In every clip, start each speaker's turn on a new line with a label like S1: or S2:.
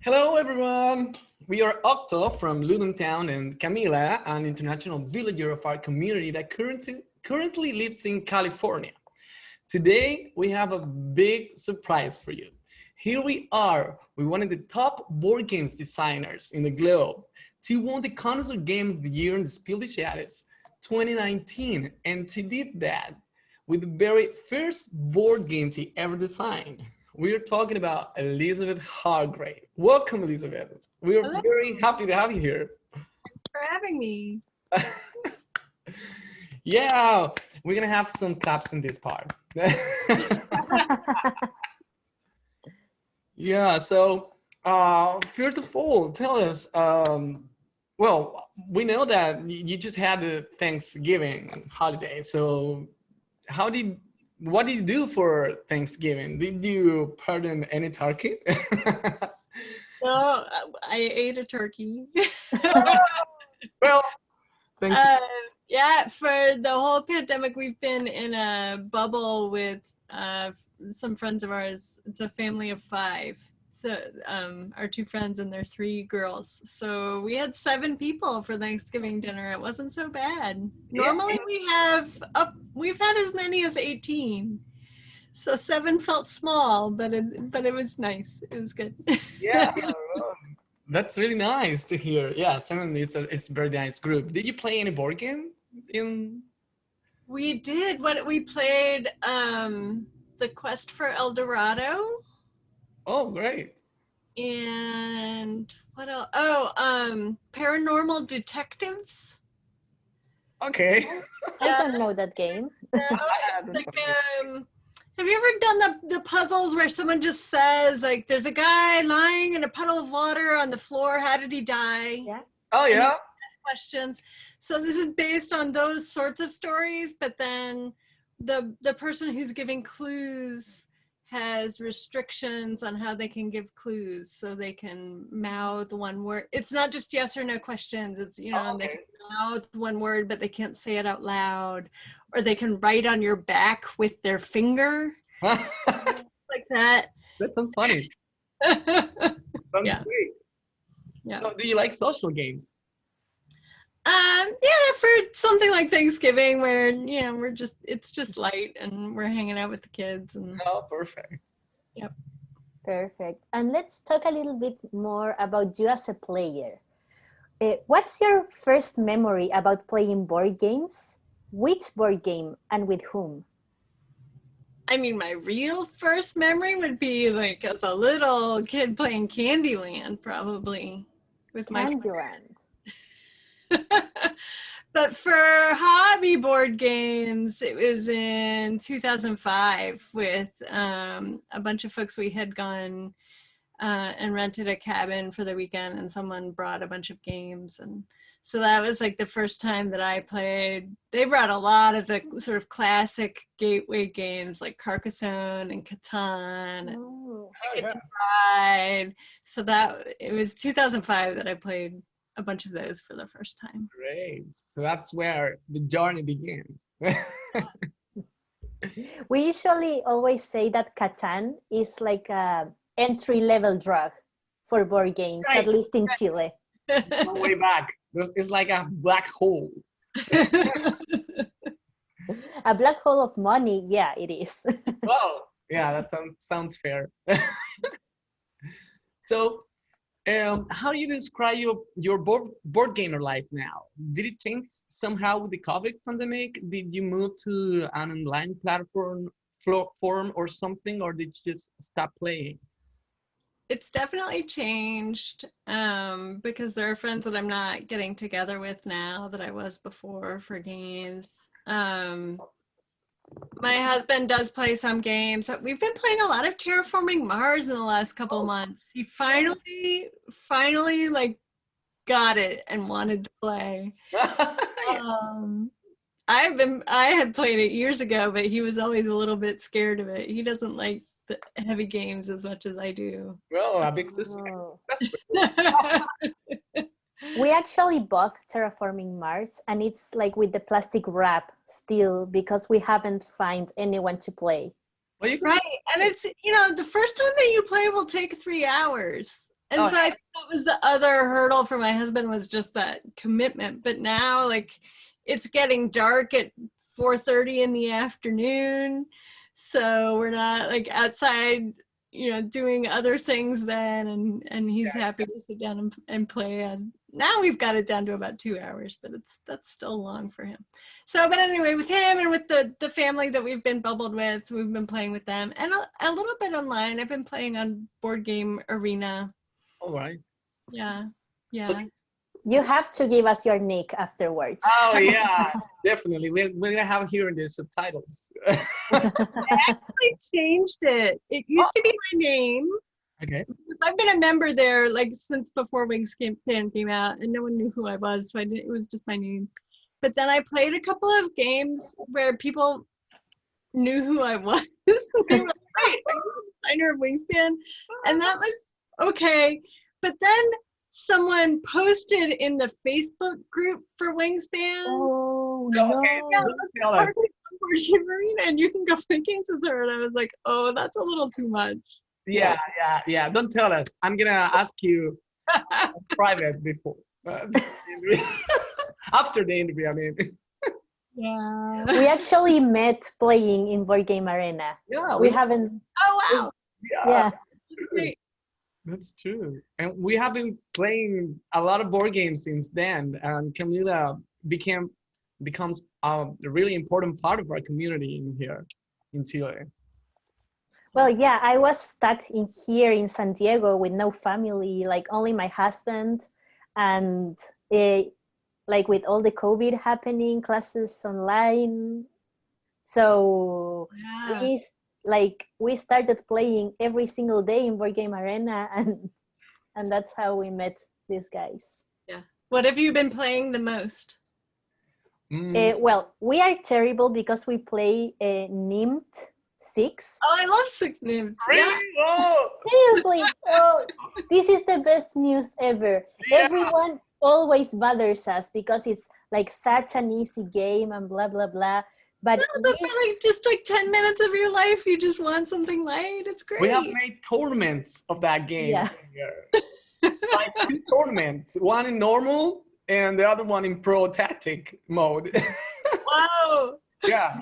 S1: Hello, everyone. We are Octo from Ludentown and Camila, an international villager of our community that currently lives in California. Today, we have a big surprise for you. Here we are with one of the top board games designers in the globe. She won the Connoisseur Game of the Year in the Spiel des Jahres 2019, and she did that with the very first board game she ever designed. We're talking about Elizabeth Hargrave. Welcome, Elizabeth. We're
S2: Hello.
S1: very happy to have you here.
S2: Thanks for having me.
S1: Yeah, we're gonna have some claps in this part. Yeah, so first of all, tell us, well, we know that you just had the Thanksgiving holiday, so what did you do for Thanksgiving? Did you pardon any turkey?
S2: So I ate a turkey.
S1: Well, thanks.
S2: Yeah, for the whole pandemic, we've been in a bubble with some friends of ours. It's a family of 5. So our 2 friends and their 3 girls. So we had 7 people for Thanksgiving dinner. It wasn't so bad.
S1: Yeah.
S2: Normally we've had as many as 18. So 7 felt small, but it was nice. It was good.
S1: Yeah, that's really nice to hear. Yeah, 7 it's a very nice group. Did you play any board game in?
S2: We did. We played The Quest for El Dorado.
S1: Oh, great.
S2: And what else? Oh, Paranormal Detectives.
S1: Okay.
S3: I don't know that game.
S2: Like, have you ever done the puzzles where someone just says, like, there's a guy lying in a puddle of water on the floor, how did he die?
S3: Yeah.
S1: Oh, yeah.
S2: Questions. So this is based on those sorts of stories, but then the person who's giving clues has restrictions on how they can give clues, so they can mouth one word. It's not just yes or no questions. It's, you know, they can mouth one word, but they can't say it out loud, or they can write on your back with their finger, like that.
S1: That sounds funny. Sounds
S2: Yeah.
S1: great.
S2: Yeah.
S1: So, do you like social games?
S2: Yeah, for something like Thanksgiving, where, you know, it's just light and we're hanging out with the kids. And
S1: Oh, perfect.
S2: Yep.
S3: Perfect. And let's talk a little bit more about you as a player. What's your first memory about playing board games? Which board game and with whom?
S2: I mean, my real first memory would be like as a little kid playing Candyland, probably with my
S3: Candyland.
S2: But for hobby board games, it was in 2005 with a bunch of folks. We had gone and rented a cabin for the weekend, and someone brought a bunch of games, and so that was like the first time that I played. They brought a lot of the sort of classic gateway games like Carcassonne and Catan and Ticket to Ride. So it was 2005 that I played a bunch of those for the first time.
S1: Great. So that's where the journey begins.
S3: We usually always say that Catan is like a entry-level drug for board games,
S2: Right.
S3: at least in Chile.
S1: Go way back. It's like a black hole.
S3: A black hole of money, yeah, it is.
S1: Well, yeah, that sounds fair. So, how do you describe your board gamer life now? Did it change somehow with the COVID pandemic? Did you move to an online platform or something, or did you just stop playing?
S2: It's definitely changed because there are friends that I'm not getting together with now that I was before for games. My husband does play some games. We've been playing a lot of Terraforming Mars in the last couple of months. He finally like got it and wanted to play. I had played it years ago, but he was always a little bit scared of it. He doesn't like the heavy games as much as I do.
S1: Well, a big sister.
S3: We actually bought Terraforming Mars, and it's like with the plastic wrap still, because we haven't found anyone to play.
S1: Well,
S2: Right, and it's, you know, the first time that you play will take 3 hours. And so I think that was the other hurdle for my husband, was just that commitment. But now, like, it's getting dark at 4:30 in the afternoon, so we're not like outside, you know, doing other things then, and he's happy to sit down and play. And now we've got it down to about 2 hours, but that's still long for him. So, but anyway, with him and with the family that we've been bubbled with, we've been playing with them, and a little bit online. I've been playing on Board Game Arena.
S1: All right.
S2: Yeah.
S3: You have to give us your nick afterwards.
S1: Oh yeah, definitely. We're gonna have here in the subtitles.
S2: I actually changed it. It used to be my name.
S1: Okay.
S2: Because I've been a member there like since before Wingspan came out, and no one knew who I was, so it was just my name. But then I played a couple of games where people knew who I was. They were like, "Right, I'm the designer of Wingspan," and that was okay. But then someone posted in the Facebook group for Wingspan.
S3: Oh,
S1: Okay.
S3: no.
S2: And you can go play games with her. And I was like, oh, that's a little too much.
S1: Yeah. Don't tell us. I'm gonna ask you private before, after the interview. I mean.
S2: Yeah.
S3: We actually met playing in Board Game Arena.
S1: Yeah.
S3: We haven't.
S2: Oh, wow.
S3: Yeah.
S2: Great.
S1: That's true. And we have been playing a lot of board games since then. And Camila becomes a really important part of our community in here in Chile.
S3: Well, yeah, I was stuck here in San Diego with no family, like only my husband, and like with all the COVID happening, classes online. So we started playing every single day in Board Game Arena, and that's how we met these guys.
S2: Yeah. What have you been playing the most?
S3: Well, we are terrible because we play Named 6.
S2: Oh, I love 6 Named.
S1: Really?
S2: Yeah.
S1: Oh.
S3: Seriously, this is the best news ever.
S1: Yeah.
S3: Everyone always bothers us because it's like such an easy game and blah blah blah. But
S2: for like just like 10 minutes of your life, you just want something light. It's great.
S1: We have made tournaments of that game.
S3: Yeah.
S1: Like 2 tournaments, one in normal and the other one in pro tactic mode.
S2: Wow.
S1: Yeah.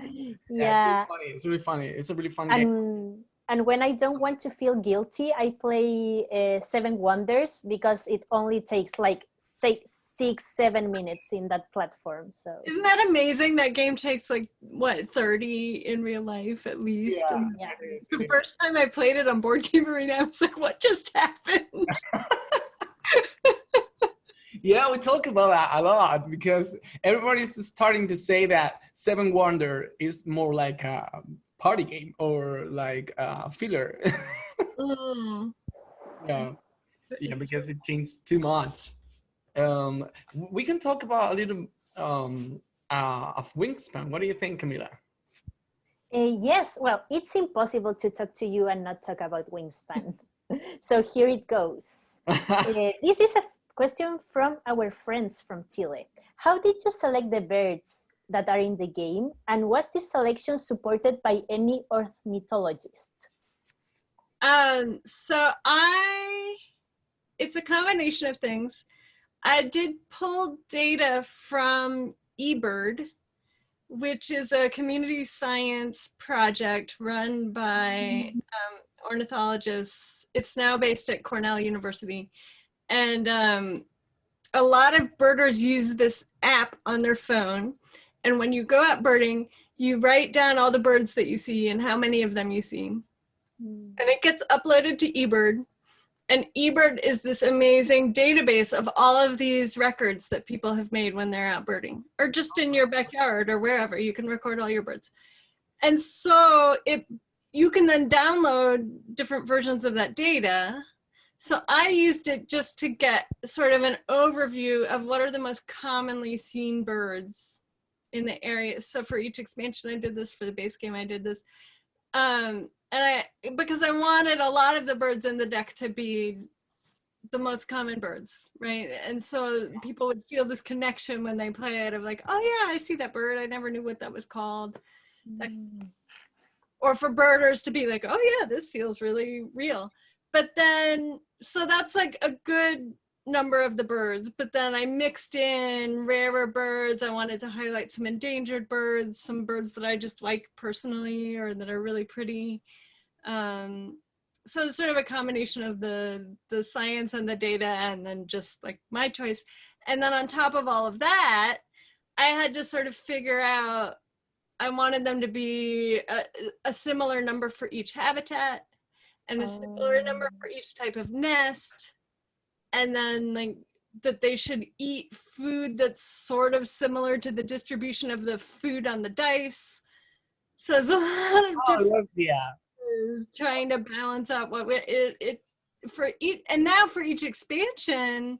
S3: Yeah.
S1: It's really funny. It's a really fun game.
S3: And when I don't want to feel guilty, I play 7 Wonders because it only takes like 6-7 minutes in that platform. So
S2: isn't that amazing? That game takes like what, 30 in real life at least.
S3: Yeah.
S2: The first time I played it on Board Game Arena, I was like, what just happened?
S1: Yeah, we talk about that a lot because everybody's starting to say that 7 Wonder is more like a party game or like a filler. Yeah, because it changed too much. We can talk about a little of Wingspan. What do you think, Camila?
S3: Yes, well, it's impossible to talk to you and not talk about Wingspan. So here it goes. This is a question from our friends from Chile. How did you select the birds that are in the game? And was this selection supported by any ornithologist?
S2: It's a combination of things. I did pull data from eBird, which is a community science project run by ornithologists. It's now based at Cornell University. And a lot of birders use this app on their phone. And when you go out birding, you write down all the birds that you see and how many of them you see. And it gets uploaded to eBird. And eBird is this amazing database of all of these records that people have made when they're out birding, or just in your backyard or wherever. You can record all your birds. And so you can then download different versions of that data. So I used it just to get sort of an overview of what are the most commonly seen birds in the area. So for each expansion, I did this. For the base game, I did this. Because I wanted a lot of the birds in the deck to be the most common birds, right? And so people would feel this connection when they play it of like, oh yeah, I see that bird. I never knew what that was called. Or for birders to be like, oh yeah, this feels really real. but then, so that's like a good number of the birds, but then I mixed in rarer birds. I wanted to highlight some endangered birds, some birds that I just like personally or that are really pretty. So it's sort of a combination of the science and the data and then just like my choice. And then on top of all of that, I had to sort of figure out, I wanted them to be a similar number for each habitat and a similar number for each type of nest. And then like that they should eat food that's sort of similar to the distribution of the food on the dice. So there's a lot of different is trying to balance out what it for each, and now for each expansion,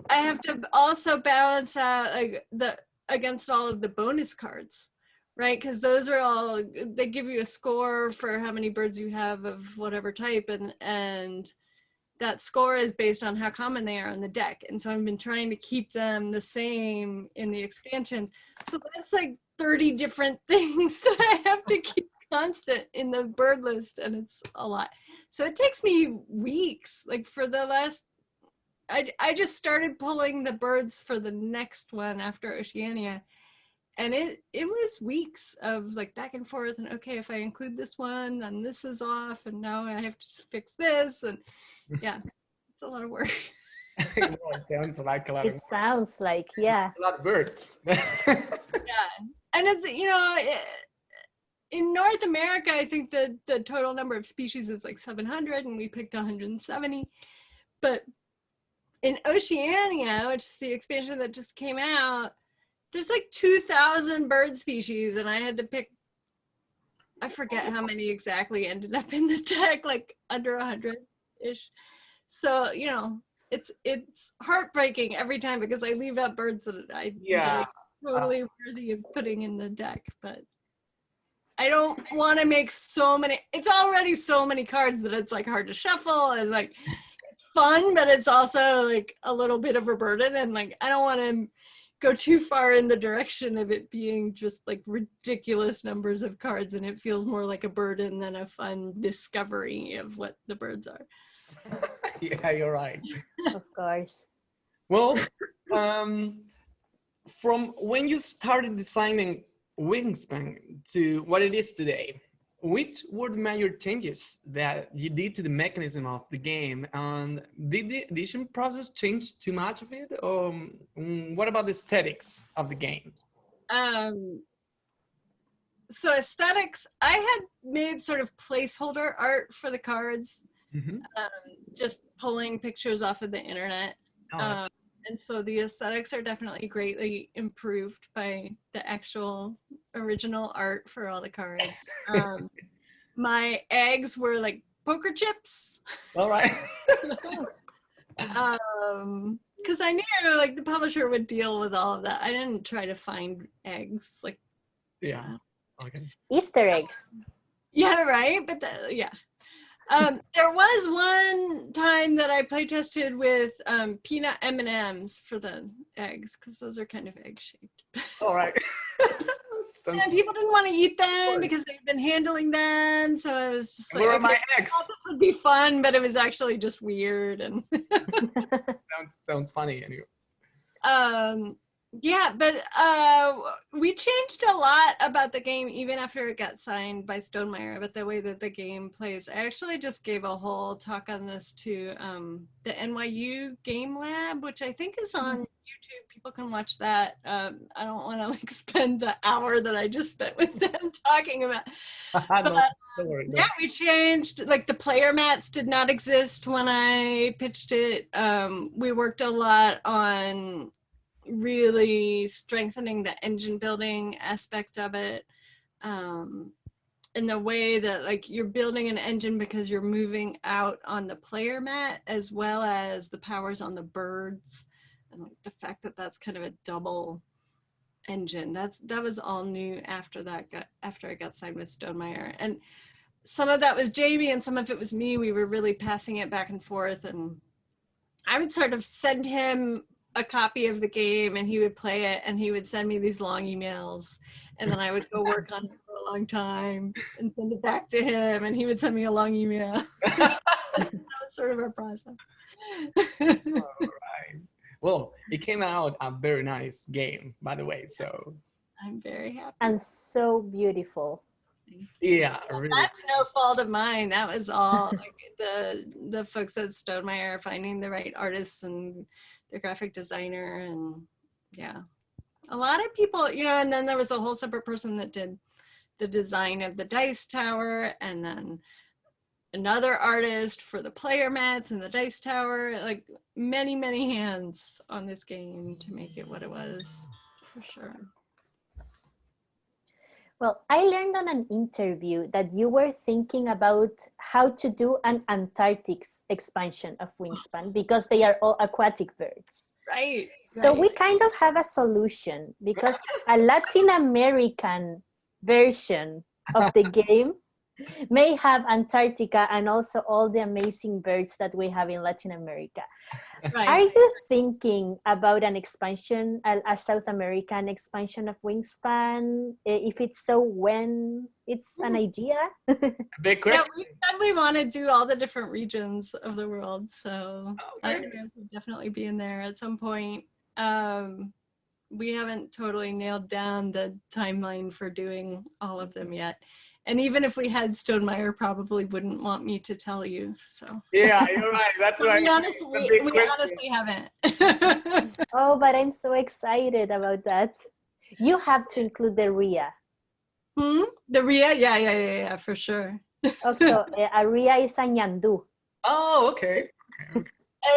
S2: I have to also balance out like against all of the bonus cards, right? Because those are all, they give you a score for how many birds you have of whatever type, and that score is based on how common they are on the deck. And so I've been trying to keep them the same in the expansions. So that's like 30 different things that I have to keep constant in the bird list, and it's a lot. So it takes me weeks, like for the last, I just started pulling the birds for the next one after Oceania, and it was weeks of like back and forth, and okay, if I include this one, then this is off, and now I have to fix this, and yeah, it's a lot of work.
S1: It sounds like a lot of work.
S3: It sounds like, yeah.
S1: A lot of birds.
S2: Yeah, and it's, you know, in North America, I think the total number of species is like 700, and we picked 170. But in Oceania, which is the expansion that just came out, there's like 2,000 bird species, and I had to pick, I forget how many exactly ended up in the deck, like under 100-ish. So, you know, it's heartbreaking every time because I leave out birds that I think are totally worthy of putting in the deck, but I don't want to make so many, it's already so many cards that it's like hard to shuffle, and like it's fun, but it's also like a little bit of a burden, and like I don't want to go too far in the direction of it being just like ridiculous numbers of cards, and it feels more like a burden than a fun discovery of what the birds are.
S1: Yeah, you're right.
S3: Of course.
S1: Well, from when you started designing Wingspan to what it is today, which were the major changes that you did to the mechanism of the game? And did the edition process change too much of it? Or what about the aesthetics of the game?
S2: So aesthetics, I had made sort of placeholder art for the cards, just pulling pictures off of the internet. And so the aesthetics are definitely greatly improved by the actual original art for all the cards. My eggs were like poker chips.
S1: All right.
S2: Because I knew like the publisher would deal with all of that. I didn't try to find eggs, like.
S1: Yeah. Okay.
S3: Easter eggs.
S2: Yeah, right. But yeah. There was one time that I play tested with peanut M&Ms for the eggs, because those are kind of egg shaped.
S1: All right.
S2: And people didn't want to eat them because they've been handling them, so I was just like,
S1: where are
S2: okay,
S1: my eggs?
S2: I thought this would be fun, but it was actually just weird. And
S1: sounds funny anyway.
S2: Yeah, but we changed a lot about the game even after it got signed by Stonemaier, about the way that the game plays. I actually just gave a whole talk on this to the NYU Game Lab, which I think is on YouTube. People can watch that. I don't want to like spend the hour that I just spent with them talking about. But yeah, we changed, like the player mats did not exist when I pitched it. We worked a lot on really strengthening the engine building aspect of it, in the way that like you're building an engine because you're moving out on the player mat as well as the powers on the birds, and like the fact that that's kind of a double engine, that was all new after I got signed with Stonemaier. And some of that was Jamie and some of it was me. We were really passing it back and forth, and I would sort of send him a copy of the game and he would play it, and he would send me these long emails, And then I would go work on it for a long time and send it back to him, and he would send me a long email. That was sort of our process.
S1: All right. Well, it came out a very nice game, by the way. So
S2: I'm very happy.
S3: And so beautiful.
S1: yeah, really.
S2: That's no fault of mine. That was all like the folks at Stonemaier finding the right artists and the graphic designer, and yeah, a lot of people, you know. And then there was a whole separate person that did the design of the dice tower, and then another artist for the player mats and the dice tower. Like many hands on this game to make it what it was, for sure.
S3: Well, I learned on an interview that you were thinking about how to do an Antarctic expansion of Wingspan because they are all aquatic birds.
S2: Right.
S3: So we kind of have a solution, because a Latin American version of the game may have Antarctica and also all the amazing birds that we have in Latin America.
S2: Right.
S3: Are you thinking about an expansion, a South American expansion of Wingspan? If it's so, when? It's an idea?
S1: Big question.
S2: Yeah, we said we want to do all the different regions of the world, so I think we'll definitely be in there at some point. We haven't totally nailed down the timeline for doing all of them yet. And even if we had, Stonemaier probably wouldn't want me to tell you. So
S1: Yeah, you're right. That's right.
S2: We honestly haven't.
S3: Oh, but I'm so excited about that. You have to include the RIA.
S2: The RIA? Yeah, for sure.
S3: Okay, a RIA is a ñandú.
S1: Oh, okay.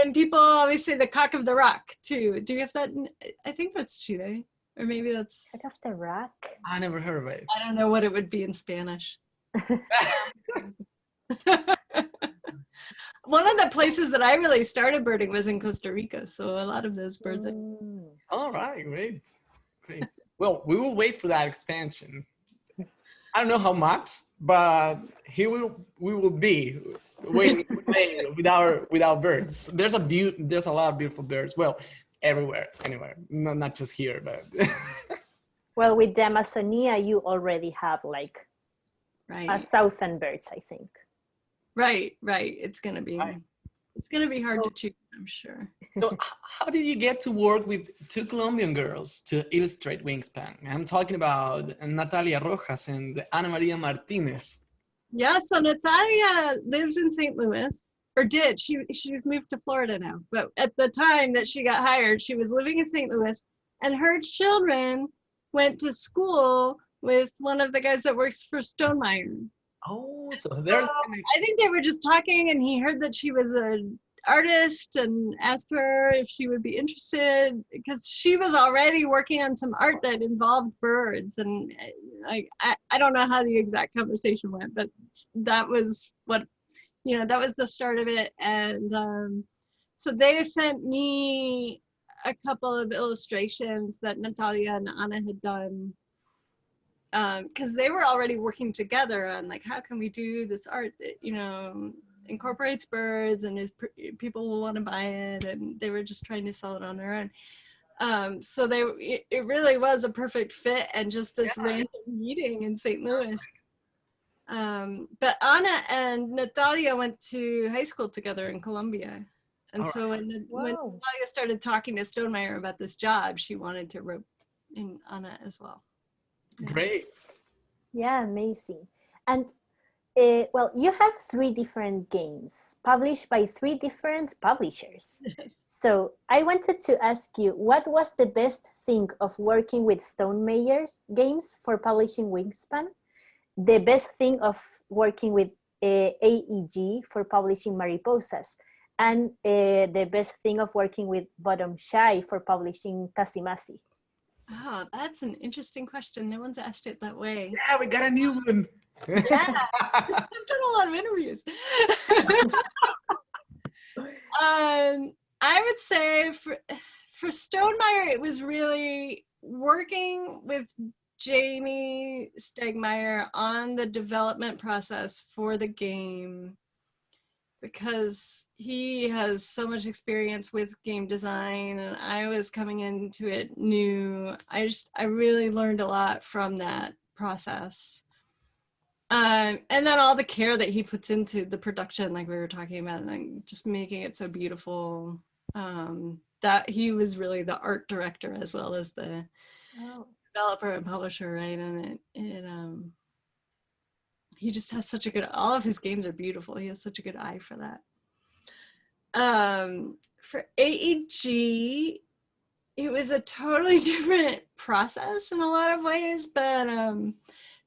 S2: And people always say the cock of the rock too. Do you have that? I think that's Chile. Or maybe that's...
S3: Cock of the rock?
S1: I never heard of it.
S2: I don't know what it would be in Spanish. One of the places that I really started birding was in Costa Rica. So a lot of those birds...
S1: All right, great. Well, we will wait for that expansion. I don't know how much, but we will be waiting with our birds. There's a lot of beautiful birds. Well, everywhere, anywhere, not just here, but.
S3: Well, with the Amazonia, you already have like
S2: right.
S3: Southern birds, I think.
S2: Right. It's gonna be hard to choose, I'm sure.
S1: So, how did you get to work with two Colombian girls to illustrate Wingspan? I'm talking about Natalia Rojas and Ana Maria Martinez.
S2: Yeah, so Natalia lives in St. Louis. Or did. She's moved to Florida now. But at the time that she got hired, she was living in St. Louis, and her children went to school with one of the guys that works for Stonemaier.
S1: Oh, so there's...
S2: I think they were just talking, and he heard that she was an artist and asked her if she would be interested, because she was already working on some art that involved birds. And I don't know how the exact conversation went, but that was what... You know, that was the start of it. And so they sent me a couple of illustrations that Natalia and Ana had done, because they were already working together on like, how can we do this art that, you know, incorporates birds and people will want to buy it. And they were just trying to sell it on their own. So it really was a perfect fit, and just this random meeting in St. Louis. But Ana and Natalia went to high school together in Colombia. And so when Natalia started talking to Stonemaier about this job, she wanted to rope in Ana as well. Yeah.
S1: Great.
S3: Yeah, amazing. And well, you have 3 different games published by 3 different publishers. So I wanted to ask you, what was the best thing of working with Stonemaier games for publishing Wingspan? The best thing of working with AEG for publishing Mariposas, and the best thing of working with Bottom Shy for publishing Tussie Mussie?
S2: Oh, that's an interesting question. No one's asked it that way.
S1: Yeah, we got a new one.
S2: Yeah, I've done a lot of interviews. I would say for Stonemaier, it was really working with Jamie Stegmaier on the development process for the game. because he has so much experience with game design, and I was coming into it new. I really learned a lot from that process. And then all the care that he puts into the production, like we were talking about, and just making it so beautiful. That he was really the art director as well as the developer and publisher, right? And he just has such a good, all of his games are beautiful. He has such a good eye for that. For AEG, it was a totally different process in a lot of ways, but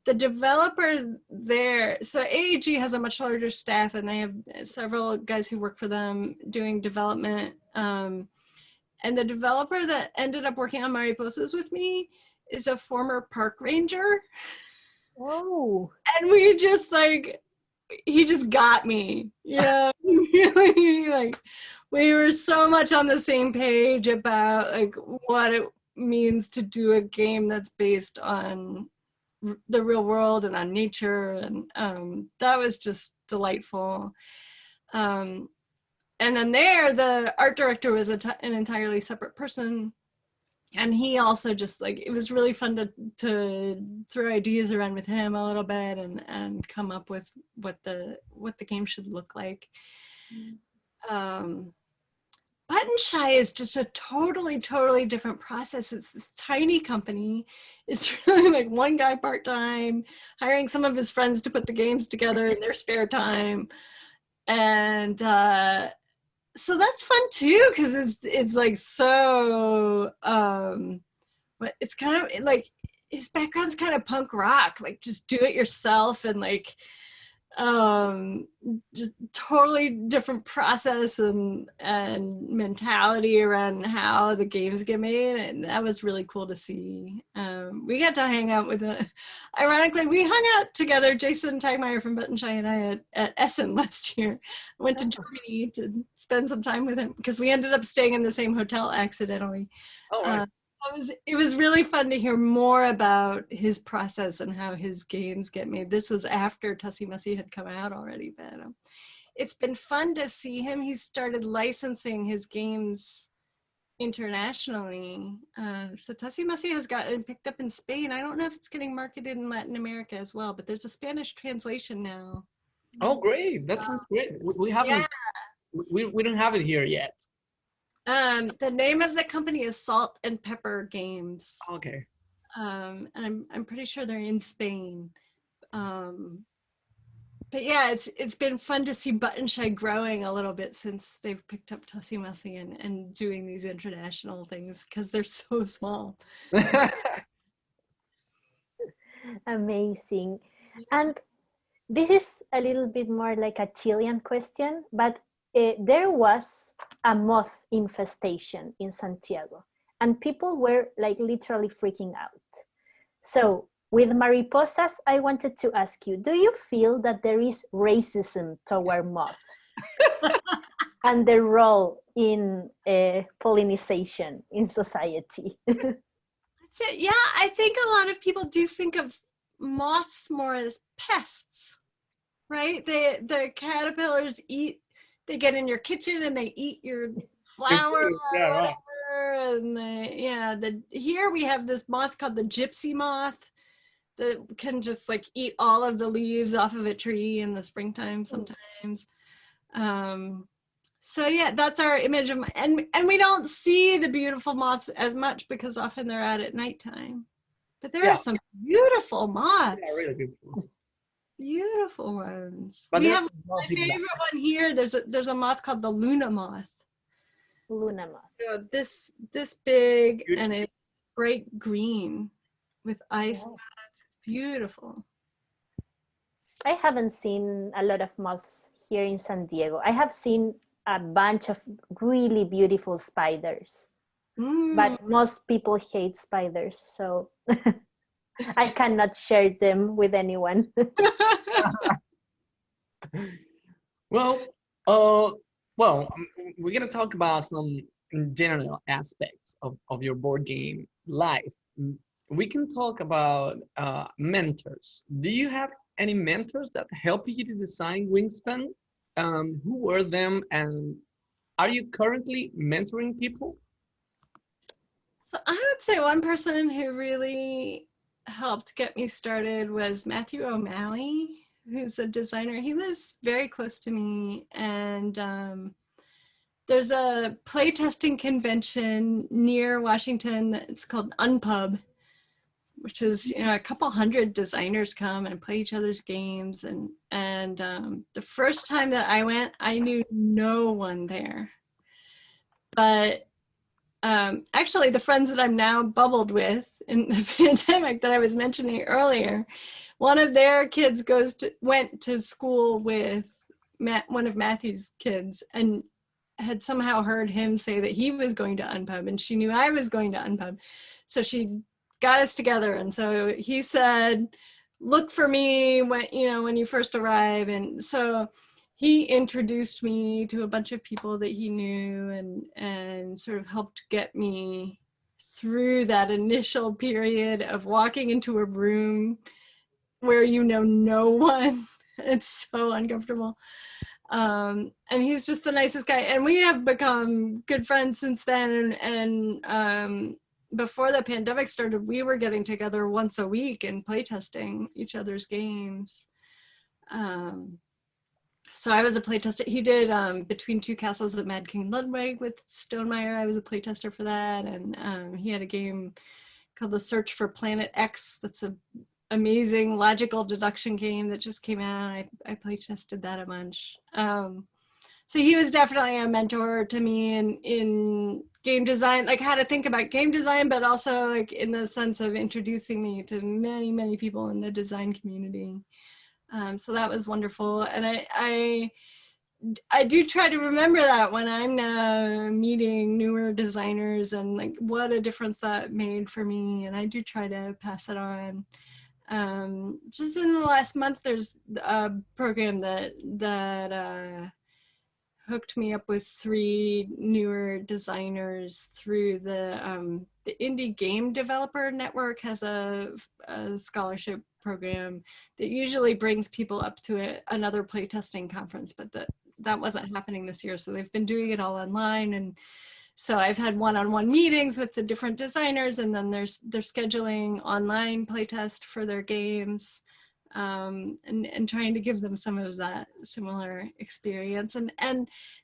S2: the developer there, so AEG has a much larger staff, and they have several guys who work for them doing development. And the developer that ended up working on Mariposas with me is a former park ranger.
S3: Oh.
S2: And we just like, he just got me, you know, really, like, we were so much on the same page about like what it means to do a game that's based on the real world and on nature, and that was just delightful. And then there, the art director was an entirely separate person, and he also just like, it was really fun to throw ideas around with him a little bit and come up with what the game should look like. Button Shy is just a totally different process. It's this tiny company. It's really like one guy part-time, hiring some of his friends to put the games together in their spare time. And so that's fun too, because it's like so, but it's kind of like, his background's kind of punk rock, like just do it yourself, and like, just totally different process and mentality around how the games get made, and that was really cool to see. We got to hang out with ironically, we hung out together, Jason Tagmeyer from Button Shy and I at Essen last year. Went to Germany to spend some time with him because we ended up staying in the same hotel accidentally.
S1: Oh, right.
S2: It was really fun to hear more about his process and how his games get made. This was after Tussie Mussie had come out already, but it's been fun to see him. He started licensing his games internationally. So Tussie Mussie has gotten picked up in Spain. I don't know if it's getting marketed in Latin America as well, but there's a Spanish translation now.
S1: Oh, great. That sounds great. We haven't, we don't have it here yet.
S2: The name of the company is Salt and Pepper Games.
S1: Okay.
S2: And I'm pretty sure they're in Spain. But yeah, it's been fun to see Button Shy growing a little bit since they've picked up Tussie Mussie and doing these international things, because they're so small.
S3: Amazing. And this is a little bit more like a Chilean question, but there was a moth infestation in Santiago, and people were like literally freaking out. So with Mariposas, I wanted to ask you, do you feel that there is racism toward moths and their role in pollination in society?
S2: Yeah, I think a lot of people do think of moths more as pests, right? The caterpillars eat, they get in your kitchen and they eat your flour or whatever. And here we have this moth called the Gypsy Moth that can just like eat all of the leaves off of a tree in the springtime sometimes. So yeah, that's our image of, and we don't see the beautiful moths as much because often they're out at nighttime. But there are some beautiful moths. Yeah, really beautiful. Beautiful ones. But we have my favorite one here. There's a moth called the Luna Moth.
S3: Luna Moth.
S2: So this big, and it's bright green with ice.
S3: Oh.
S2: It's beautiful.
S3: I haven't seen a lot of moths here in San Diego. I have seen a bunch of really beautiful spiders, but most people hate spiders, so I cannot share them with anyone.
S1: Well, we're gonna talk about some general aspects of your board game life. We can talk about mentors. Do you have any mentors that help you to design Wingspan? Who were them, and are you currently mentoring people?
S2: So I would say one person who really helped get me started was Matthew O'Malley, who's a designer. He lives very close to me, and there's a playtesting convention near Washington. It's called Unpub, which is, you know, a couple hundred designers come and play each other's games. And the first time that I went, I knew no one there. But actually, the friends that I'm now bubbled with in the pandemic that I was mentioning earlier, one of their kids went to school with one of Matthew's kids, and had somehow heard him say that he was going to Unpub, and she knew I was going to Unpub. So she got us together. And so he said, look for me when you first arrive. And so he introduced me to a bunch of people that he knew, and sort of helped get me through that initial period of walking into a room where you know no one. It's so uncomfortable. And he's just the nicest guy. And we have become good friends since then. And before the pandemic started, we were getting together once a week and playtesting each other's games. So I was a playtester. He did Between Two Castles of Mad King Ludwig with Stonemeyer. I was a playtester for that. And he had a game called The Search for Planet X. That's an amazing logical deduction game that just came out. I playtested that a bunch. So he was definitely a mentor to me in game design, like how to think about game design, but also like in the sense of introducing me to many, many people in the design community. So that was wonderful. And I do try to remember that when I'm now meeting newer designers, and like what a difference that made for me. And I do try to pass it on. Just in the last month, there's a program that hooked me up with 3 newer designers through the Indie Game Developer Network. Has a scholarship program that usually brings people up to another playtesting conference, but that wasn't happening this year. So they've been doing it all online. And so I've had one-on-one meetings with the different designers, and then they're scheduling online playtest for their games. And trying to give them some of that similar experience. And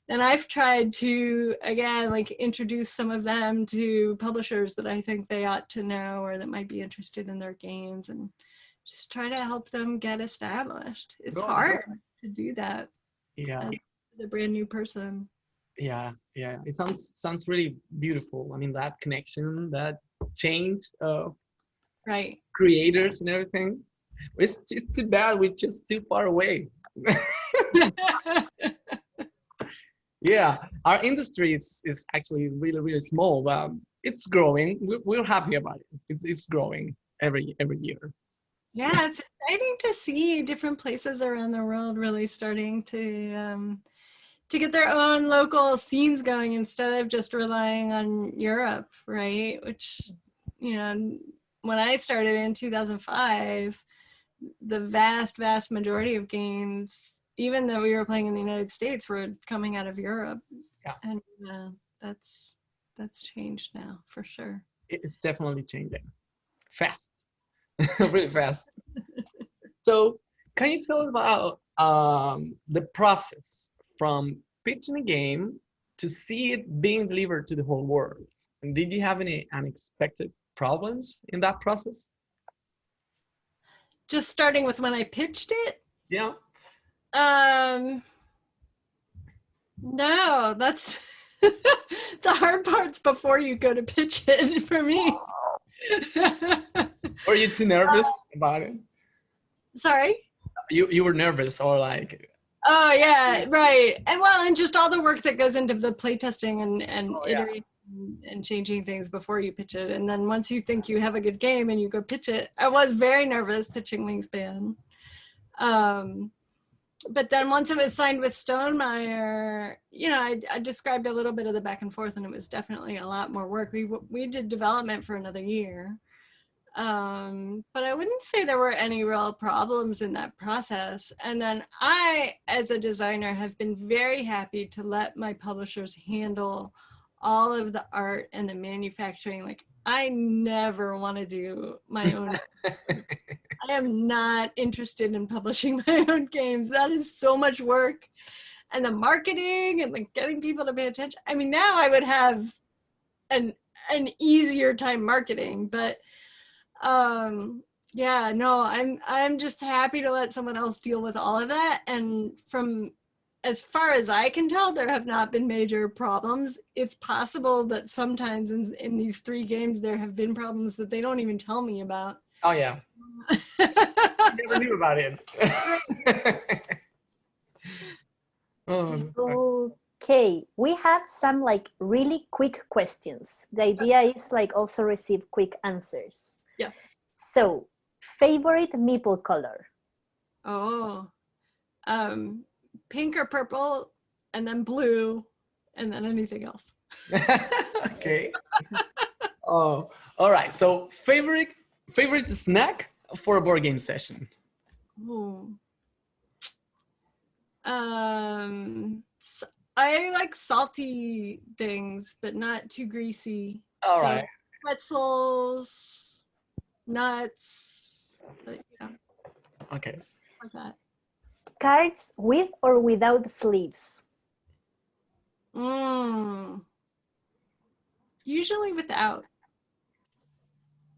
S2: then I've tried to, again, like introduce some of them to publishers that I think they ought to know, or that might be interested in their games, and just try to help them get established. It's hard to do that.
S1: Yeah.
S2: As a brand new person.
S1: Yeah. It sounds really beautiful. I mean, that connection, that change of
S2: right
S1: creators and everything. It's too bad we're just too far away. Yeah, our industry is actually really, really small, but it's growing. We're happy about it. It's growing every year.
S2: Yeah, it's exciting to see different places around the world really starting to get their own local scenes going, instead of just relying on Europe, right? Which, you know, when I started in 2005, the vast majority of games, even though we were playing in the United States, were coming out of Europe.
S1: Yeah.
S2: And that's changed now for sure.
S1: It's definitely changing fast. Really fast. So can you tell us about the process from pitching a game to see it being delivered to the whole world? And did you have any unexpected problems in that process?
S2: Just starting with when I pitched it?
S1: Yeah.
S2: No, that's the hard part's before you go to pitch it for me.
S1: Were you too nervous about it?
S2: Sorry?
S1: You were nervous, or like?
S2: Oh yeah, right. And just all the work that goes into the playtesting and iterating and changing things before you pitch it. And then once you think you have a good game and you go pitch it, I was very nervous pitching Wingspan. But then once it was signed with Stonemeyer, you know, I described a little bit of the back and forth, and it was definitely a lot more work. We did development for another year. But I wouldn't say there were any real problems in that process. And then I, as a designer, have been very happy to let my publishers handle all of the art and the manufacturing. Like, I never want to do my own. I am not interested in publishing my own games. That is so much work. And the marketing and like getting people to pay attention. I mean, now I would have an easier time marketing, but yeah, no, I'm just happy to let someone else deal with all of that. And from as far as I can tell, there have not been major problems. It's possible that sometimes in these 3 games there have been problems that they don't even tell me about.
S1: Oh yeah. Never knew about it. Oh,
S3: okay, we have some like really quick questions. The idea is like also receive quick answers.
S2: Yes.
S3: So, favorite meeple color?
S2: Oh, pink or purple, and then blue, and then anything else.
S1: okay. Oh, all right. So, favorite snack for a board game session?
S2: Ooh. So I like salty things, but not too greasy.
S1: All right.
S2: Pretzels, nuts, yeah.
S1: Okay.
S2: Like that.
S3: Cards with or without sleeves?
S2: Usually without.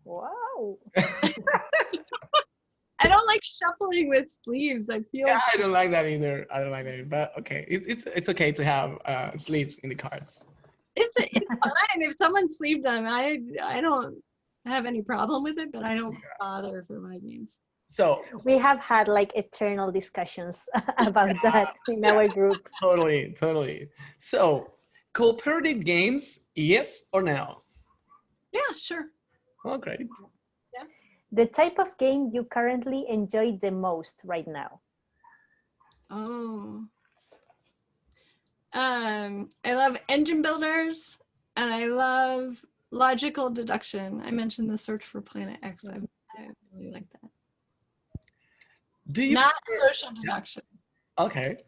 S3: Wow.
S2: I don't like shuffling with sleeves. I feel.
S1: Yeah, I don't like that either. But okay, it's okay to have sleeves in the cards.
S2: It's fine if someone sleeved them. I don't have any problem with it, but I don't bother for my games.
S1: So
S3: we have had like eternal discussions about that in our group.
S1: Totally. So cooperative games, yes or no?
S2: Yeah, sure.
S1: Oh, great.
S2: Yeah.
S3: The type of game you currently enjoy the most right now?
S2: Oh. I love engine builders and I love logical deduction. I mentioned the Search for Planet X. I really like that.
S1: Do you
S2: not social deduction?
S1: Okay.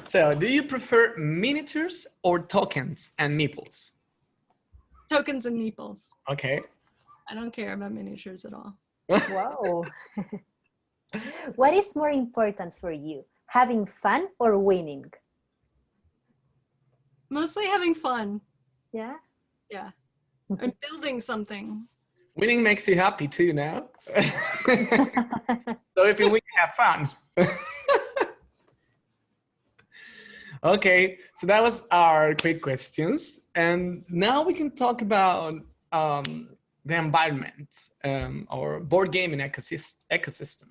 S1: So, do you prefer miniatures or tokens and meeples?
S2: Tokens and meeples.
S1: Okay.
S2: I don't care about miniatures at all.
S3: Wow. What is more important for you? Having fun or winning?
S2: Mostly having fun.
S3: Yeah?
S2: Yeah. I'm building something.
S1: Winning makes you happy too now. So if you win, you have fun. Okay, so that was our quick questions. And now we can talk about the environment or board gaming ecosystem.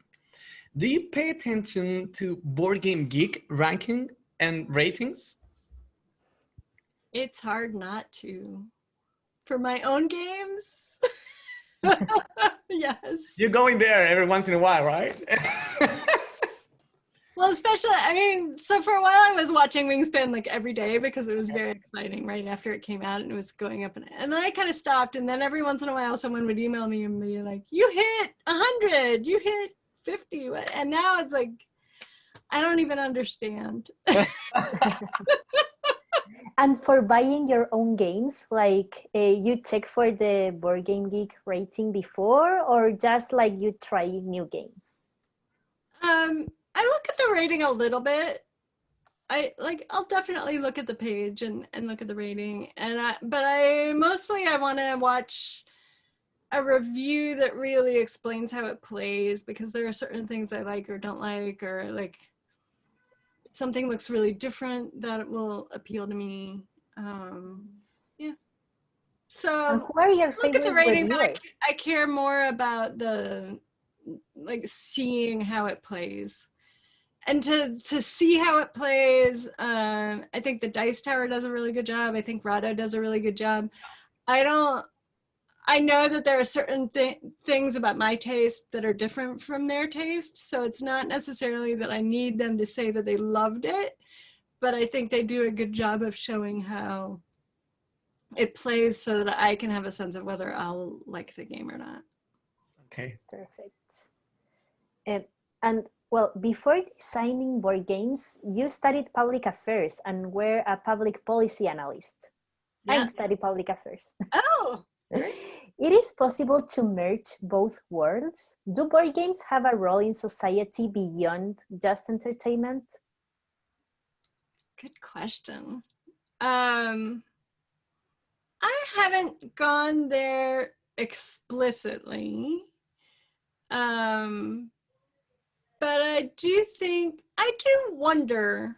S1: Do you pay attention to Board Game Geek ranking and ratings?
S2: It's hard not to. For my own games? Yes.
S1: You're going there every once in a while, right?
S2: Well, especially, I mean, so for a while I was watching Wingspan like every day because it was very exciting right after it came out and it was going up. And then I kind of stopped, and then every once in a while someone would email me and be like, you hit 100, you hit 50. And now it's like, I don't even understand.
S3: And for buying your own games, like you check for the Board Game Geek rating before, or just like you try new games?
S2: I look at the rating a little bit. I'll definitely look at the page and look at the rating. But I want to watch a review that really explains how it plays, because there are certain things I like or don't like, or like something looks really different that will appeal to me. Yeah. So
S3: who are your favorite
S2: look at the rating,
S3: reviewers?
S2: but I care more about the like seeing how it plays. And to see how it plays, I think the Dice Tower does a really good job. I think Rado does a really good job. I know that there are certain things about my taste that are different from their taste. So it's not necessarily that I need them to say that they loved it, but I think they do a good job of showing how it plays so that I can have a sense of whether I'll like the game or not.
S1: Okay.
S3: Perfect. And well, before designing board games, you studied public affairs and were a public policy analyst.
S2: Yeah.
S3: I study public affairs.
S2: Oh,
S3: It is possible to merge both worlds. Do board games have a role in society beyond just entertainment?
S2: good question. I haven't gone there explicitly. But I do wonder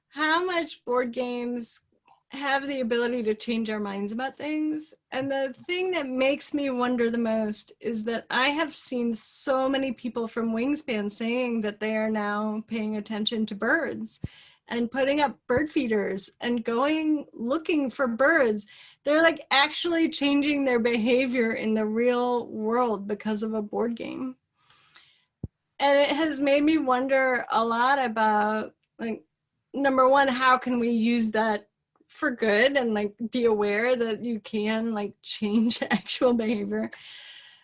S2: how much board games have the ability to change our minds about things. And the thing that makes me wonder the most is that I have seen so many people from Wingspan saying that they are now paying attention to birds and putting up bird feeders and going looking for birds. They're like actually changing their behavior in the real world because of a board game. And it has made me wonder a lot about, like, number one, how can we use that for good and like be aware that you can like change actual behavior.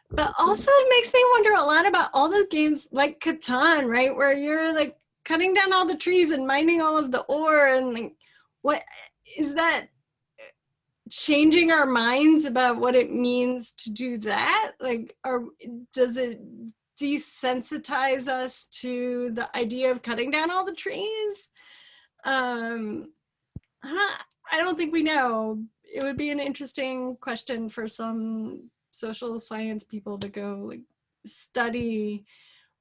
S2: But also it makes me wonder a lot about all those games like Catan, right? Where you're like cutting down all the trees and mining all of the ore, and like, what is that changing our minds about what it means to do that? Like, or does it desensitize us to the idea of cutting down all the trees? I don't think we know. It would be an interesting question for some social science people to go like study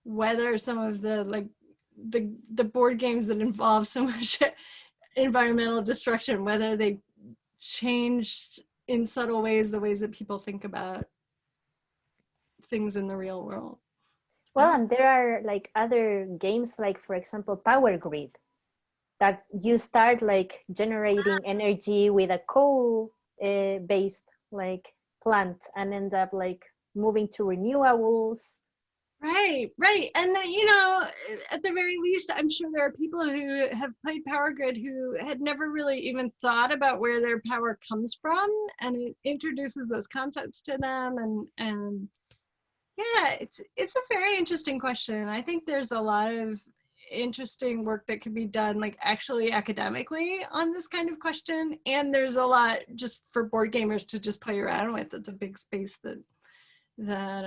S2: whether some of the like the board games that involve so much environmental destruction, whether they changed in subtle ways the ways that people think about things in the real world.
S3: Well, and there are like other games, like for example, Power Grid, that you start like generating energy with a coal based like plant and end up like moving to renewables.
S2: Right. And you know, at the very least, I'm sure there are people who have played Power Grid who had never really even thought about where their power comes from, and it introduces those concepts to them. And yeah, it's a very interesting question. I think there's a lot of interesting work that could be done like actually academically on this kind of question, and there's a lot just for board gamers to just play around with. It's a big space that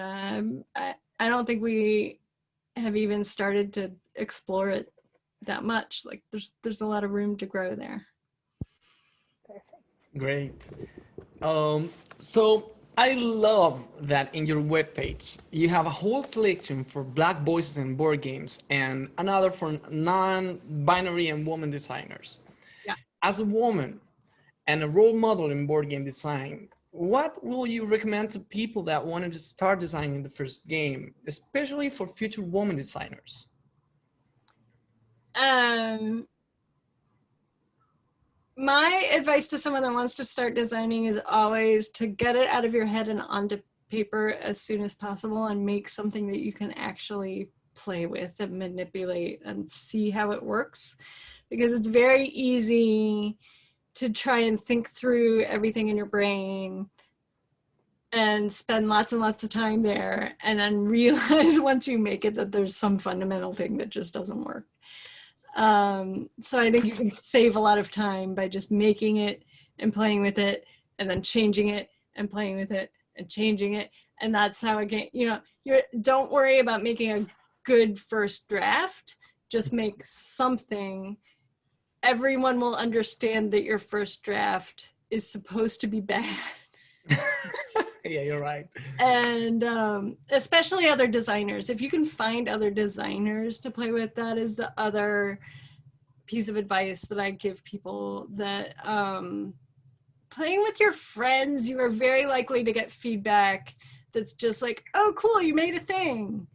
S2: I don't think we have even started to explore it that much. Like there's a lot of room to grow there.
S3: Perfect.
S1: Great. So I love that in your webpage you have a whole selection for Black voices in board games and another for non-binary and women designers.
S2: Yeah.
S1: As a woman and a role model in board game design, what will you recommend to people that wanted to start designing the first game, especially for future women designers?
S2: My advice to someone that wants to start designing is always to get it out of your head and onto paper as soon as possible and make something that you can actually play with and manipulate and see how it works. Because it's very easy to try and think through everything in your brain and spend lots and lots of time there and then realize once you make it that there's some fundamental thing that just doesn't work. So I think you can save a lot of time by just making it and playing with it and then changing it and playing with it and changing it. And that's how, again, you know, don't worry about making a good first draft. Just make something. Everyone will understand that your first draft is supposed to be bad.
S1: Yeah, you're right.
S2: And especially other designers. If you can find other designers to play with, that is the other piece of advice that I give people, that playing with your friends, you are very likely to get feedback that's just like, oh, cool, you made a thing.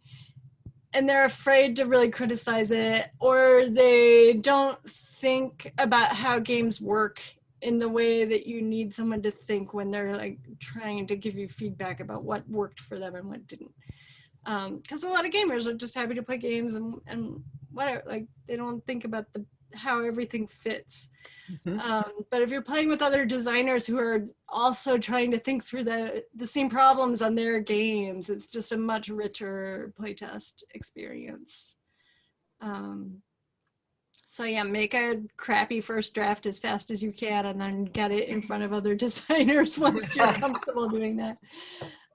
S2: And they're afraid to really criticize it, or they don't think about how games work in the way that you need someone to think when they're like trying to give you feedback about what worked for them and what didn't. Because a lot of gamers are just happy to play games and whatever, like they don't think about the how everything fits.
S1: Mm-hmm.
S2: But if you're playing with other designers who are also trying to think through the same problems on their games, it's just a much richer playtest experience. So yeah, make a crappy first draft as fast as you can and then get it in front of other designers once you're comfortable doing that.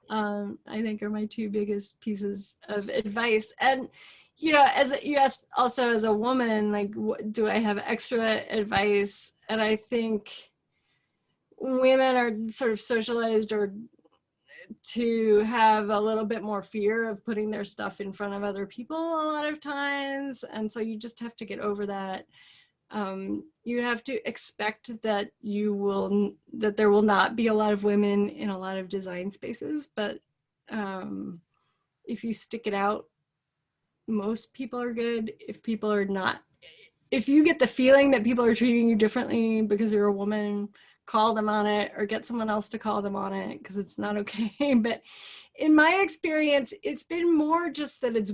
S2: I think are my two biggest pieces of advice. And, you know, as you asked also as a woman, like, do I have extra advice? And I think women are sort of socialized or to have a little bit more fear of putting their stuff in front of other people a lot of times. And so you just have to get over that. You have to expect that that there will not be a lot of women in a lot of design spaces, but if you stick it out, most people are good. If people are not, if you get the feeling that people are treating you differently because you're a woman, call them on it or get someone else to call them on it because it's not okay. But in my experience, it's been more just that it's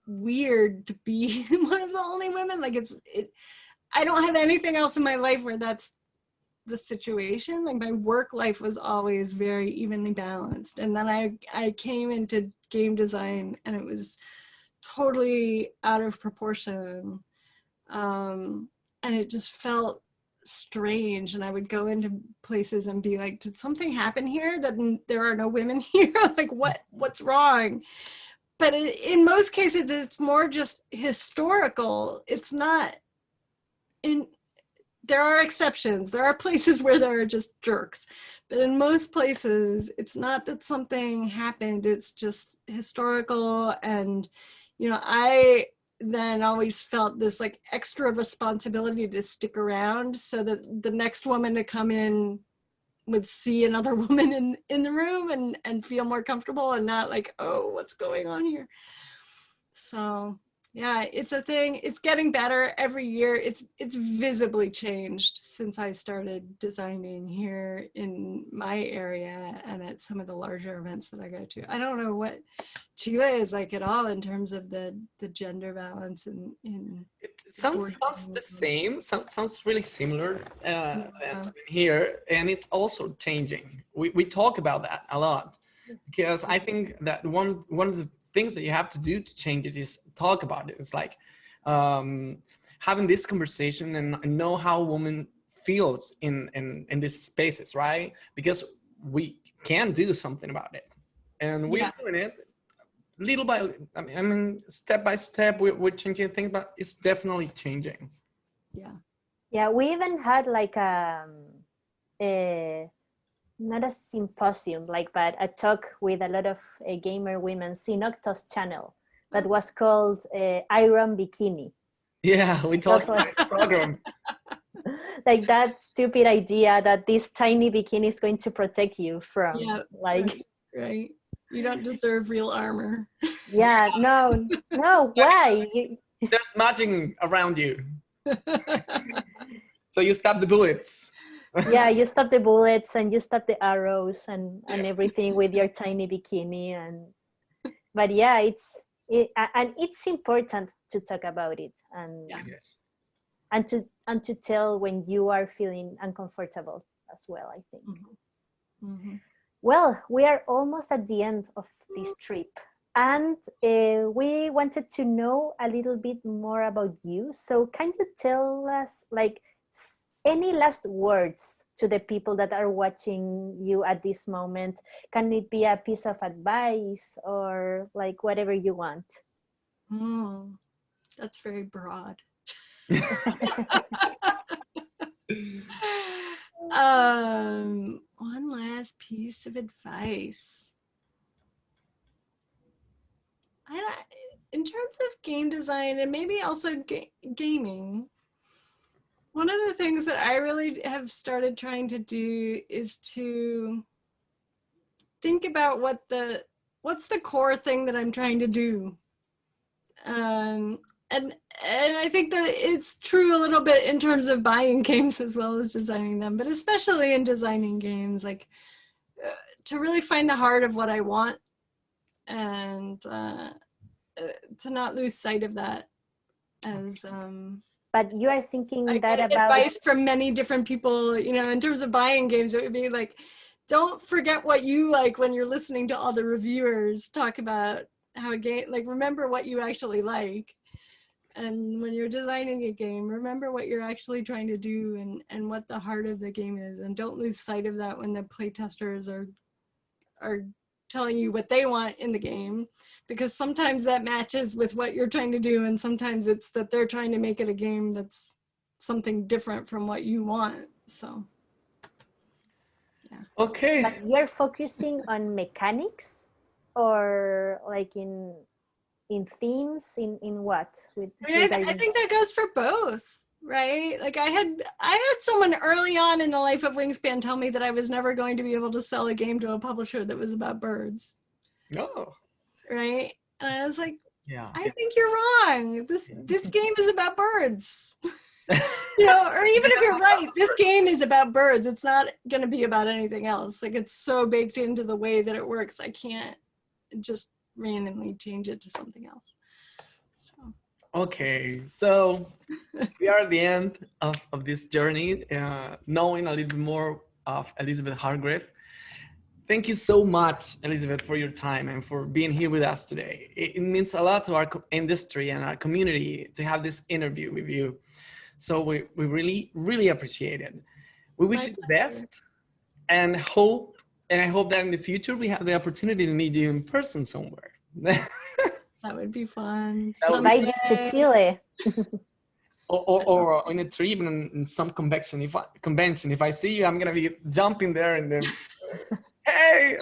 S2: weird to be one of the only women. Like I don't have anything else in my life where that's the situation. Like my work life was always very evenly balanced. And then I came into game design and it was totally out of proportion. And it just felt strange. And I would go into places and be like, did something happen here that there are no women here? Like what's wrong? But in most cases, it's more just historical. It's not there are exceptions. There are places where there are just jerks. But in most places, it's not that something happened. It's just historical. And, you know, I then always felt this like extra responsibility to stick around so that the next woman to come in would see another woman in the room and feel more comfortable and not like, oh, what's going on here? So yeah, it's a thing. It's getting better every year. It's visibly changed since I started designing here in my area and at some of the larger events that I go to. I don't know what Chile is like at all in terms of the gender balance in
S1: It sounds the same. Sounds really similar here, and it's also changing. We talk about that a lot because I think that one of the things that you have to do to change it is talk about it. It's like having this conversation and know how a woman feels in these spaces, right? Because we can do something about it, and we're doing it little by. I mean, step by step, we're changing things, but it's definitely changing.
S3: Yeah. We even had like not a symposium, but a talk with a lot of gamer women in Octo's channel that was called Iron Bikini.
S1: Yeah, we talked about the program.
S3: Like that stupid idea that this tiny bikini is going to protect you from
S2: right. You don't deserve real armor.
S3: Yeah, no, why?
S1: There's magic around you. So you stop the bullets.
S3: Yeah, you stop the bullets and you stop the arrows and everything with your tiny bikini. But yeah, it's important to talk about it and to tell when you are feeling uncomfortable as well, I think.
S2: Mm-hmm. Mm-hmm.
S3: Well, we are almost at the end of this trip, and we wanted to know a little bit more about you. So can you tell us any last words to the people that are watching you at this moment? Can it be a piece of advice or whatever you want?
S2: That's very broad. One last piece of advice. In terms of game design and maybe also gaming, one of the things that I really have started trying to do is to think about what's the core thing that I'm trying to do. And I think that it's true a little bit in terms of buying games as well as designing them, but especially in designing games, to really find the heart of what I want and to not lose sight of that as
S3: But you are thinking
S2: I
S3: that
S2: get
S3: about
S2: advice from many different people, you know, in terms of buying games. It would be like, don't forget what you like when you're listening to all the reviewers talk about how a game, like remember what you actually like. And when you're designing a game, remember what you're actually trying to do and what the heart of the game is. And don't lose sight of that when the playtesters are telling you what they want in the game, because sometimes that matches with what you're trying to do, and sometimes it's that they're trying to make it a game that's something different from what you want. So yeah.
S1: Okay.
S3: But you're focusing on mechanics, or like in themes, in what?
S2: I think that goes for both, right? Like I had someone early on in the life of Wingspan tell me that I was never going to be able to sell a game to a publisher that was about birds.
S1: No.
S2: Right? And I was like,
S1: Yeah.
S2: I think you're wrong. This game is about birds. You know, or even if you're right, this game is about birds. It's not going to be about anything else. Like it's so baked into the way that it works. I can't just randomly change it to something else. So.
S1: Okay, so we are at the end of this journey, knowing a little bit more of Elizabeth Hargrave. Thank you so much, Elizabeth, for your time and for being here with us today. It means a lot to our industry and our community to have this interview with you. So we really, really appreciate it. We wish you the best, and I hope that in the future we have the opportunity to meet you in person somewhere.
S2: That would be fun.
S3: Invite you to Chile.
S1: or in a trip in some convention. If I see you, I'm gonna be jumping there and then, hey,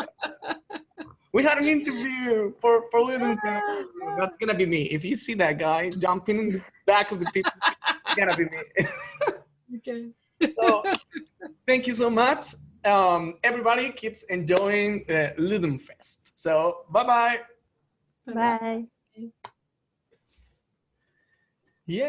S1: we had an interview for Little Town. That's gonna be me. If you see that guy jumping in the back of the people, it's gonna be me.
S2: Okay.
S1: So, thank you so much. Everybody keeps enjoying the Ludum Fest. So, bye-bye.
S3: Bye.
S2: Bye.